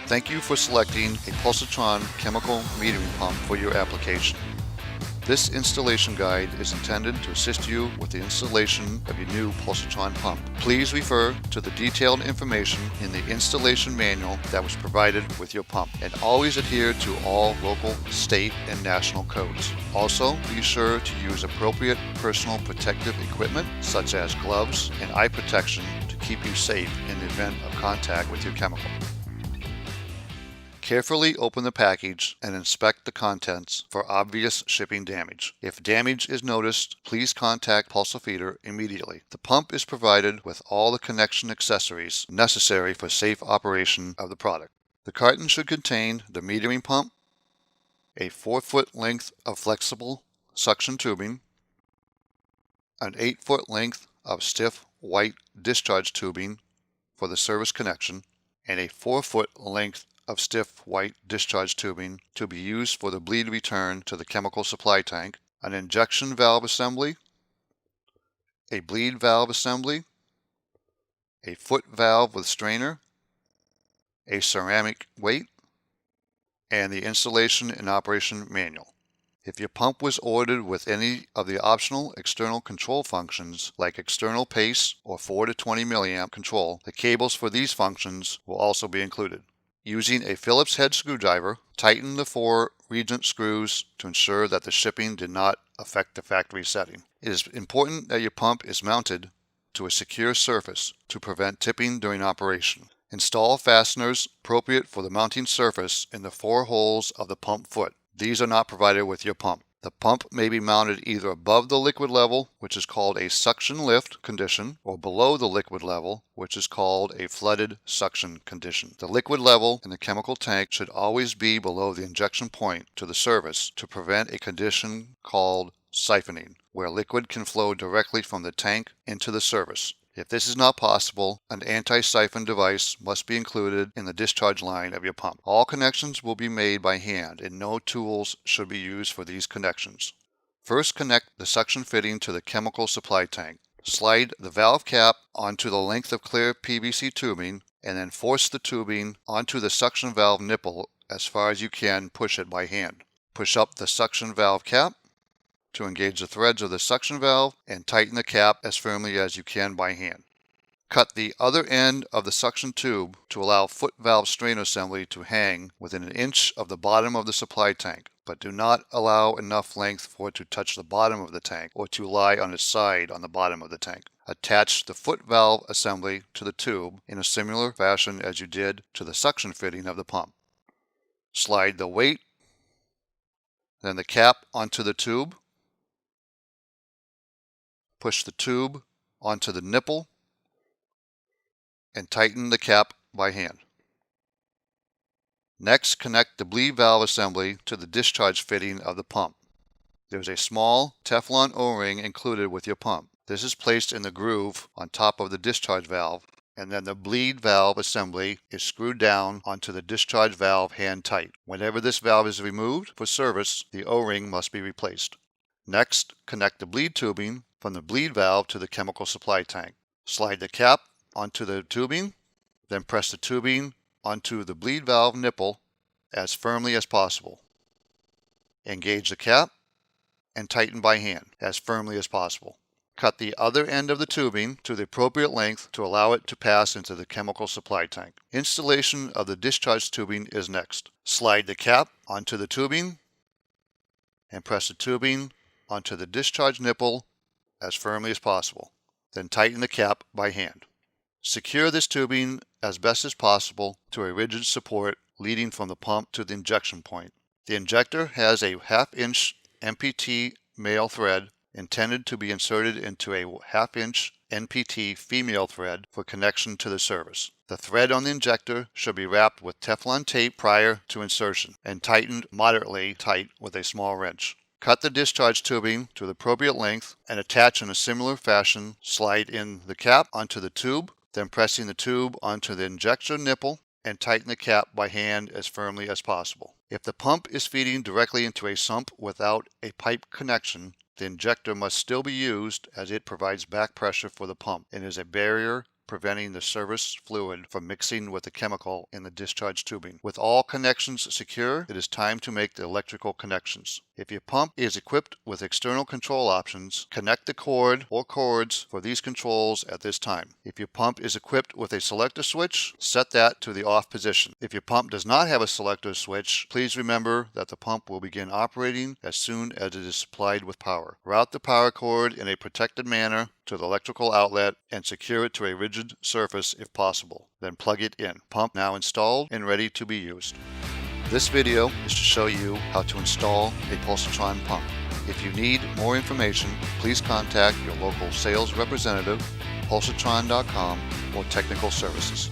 Thank you for selecting a Pulsatron chemical metering pump for your application. This installation guide is intended to assist you with the installation of your new Pulsatron pump. Please refer to the detailed information in the installation manual that was provided with your pump, and always adhere to all local, state, and national codes. Also, be sure to use appropriate personal protective equipment such as gloves and eye protection to keep you safe in the event of contact with your chemical. Carefully open the package and inspect the contents for obvious shipping damage. If damage is noticed, please contact Pulsafeeder immediately. The pump is provided with all the connection accessories necessary for safe operation of the product. The carton should contain the metering pump, a 4-foot length of flexible suction tubing, an 8-foot length of stiff white discharge tubing for the service connection, and a 4-foot length of stiff white discharge tubing to be used for the bleed return to the chemical supply tank, an injection valve assembly, a bleed valve assembly, a foot valve with strainer, a ceramic weight, and the installation and operation manual. If your pump was ordered with any of the optional external control functions like external pace or 4 to 20 milliamp control, the cables for these functions will also be included. Using a Phillips head screwdriver, tighten the 4 regent screws to ensure that the shipping did not affect the factory setting. It is important that your pump is mounted to a secure surface to prevent tipping during operation. Install fasteners appropriate for the mounting surface in the 4 holes of the pump foot. These are not provided with your pump. The pump may be mounted either above the liquid level, which is called a suction lift condition, or below the liquid level, which is called a flooded suction condition. The liquid level in the chemical tank should always be below the injection point to the service to prevent a condition called siphoning, where liquid can flow directly from the tank into the service. If this is not possible, an anti-siphon device must be included in the discharge line of your pump. All connections will be made by hand, and no tools should be used for these connections. First, connect the suction fitting to the chemical supply tank. Slide the valve cap onto the length of clear PVC tubing, and then force the tubing onto the suction valve nipple as far as you can. Push it by hand. Push up the suction valve cap to engage the threads of the suction valve and tighten the cap as firmly as you can by hand. Cut the other end of the suction tube to allow foot valve strainer assembly to hang within 1 inch of the bottom of the supply tank, but do not allow enough length for it to touch the bottom of the tank or to lie on its side on the bottom of the tank. Attach the foot valve assembly to the tube in a similar fashion as you did to the suction fitting of the pump. Slide the weight, then the cap onto the tube. Push the tube onto the nipple and tighten the cap by hand. Next, connect the bleed valve assembly to the discharge fitting of the pump. There is a small Teflon O-ring included with your pump. This is placed in the groove on top of the discharge valve, and then the bleed valve assembly is screwed down onto the discharge valve hand tight. Whenever this valve is removed for service, the O-ring must be replaced. Next, connect the bleed tubing from the bleed valve to the chemical supply tank. Slide the cap onto the tubing, then press the tubing onto the bleed valve nipple as firmly as possible. Engage the cap and tighten by hand as firmly as possible. Cut the other end of the tubing to the appropriate length to allow it to pass into the chemical supply tank. Installation of the discharge tubing is next. Slide the cap onto the tubing and press the tubing onto the discharge nipple as firmly as possible. Then tighten the cap by hand. Secure this tubing as best as possible to a rigid support leading from the pump to the injection point. The injector has a 1/2 inch MPT male thread intended to be inserted into a 1/2 inch NPT female thread for connection to the service. The thread on the injector should be wrapped with Teflon tape prior to insertion and tightened moderately tight with a small wrench. Cut the discharge tubing to the appropriate length and attach in a similar fashion. Slide in the cap onto the tube, then pressing the tube onto the injector nipple and tighten the cap by hand as firmly as possible. If the pump is feeding directly into a sump without a pipe connection, the injector must still be used as it provides back pressure for the pump and is a barrier preventing the service fluid from mixing with the chemical in the discharge tubing. With all connections secure, it is time to make the electrical connections. If your pump is equipped with external control options, connect the cord or cords for these controls at this time. If your pump is equipped with a selector switch, set that to the off position. If your pump does not have a selector switch, please remember that the pump will begin operating as soon as it is supplied with power. Route the power cord in a protected manner to the electrical outlet and secure it to a rigid surface if possible. Then plug it in. Pump now installed and ready to be used. This video is to show you how to install a Pulsatron pump. If you need more information, please contact your local sales representative, pulsatron.com, or technical services.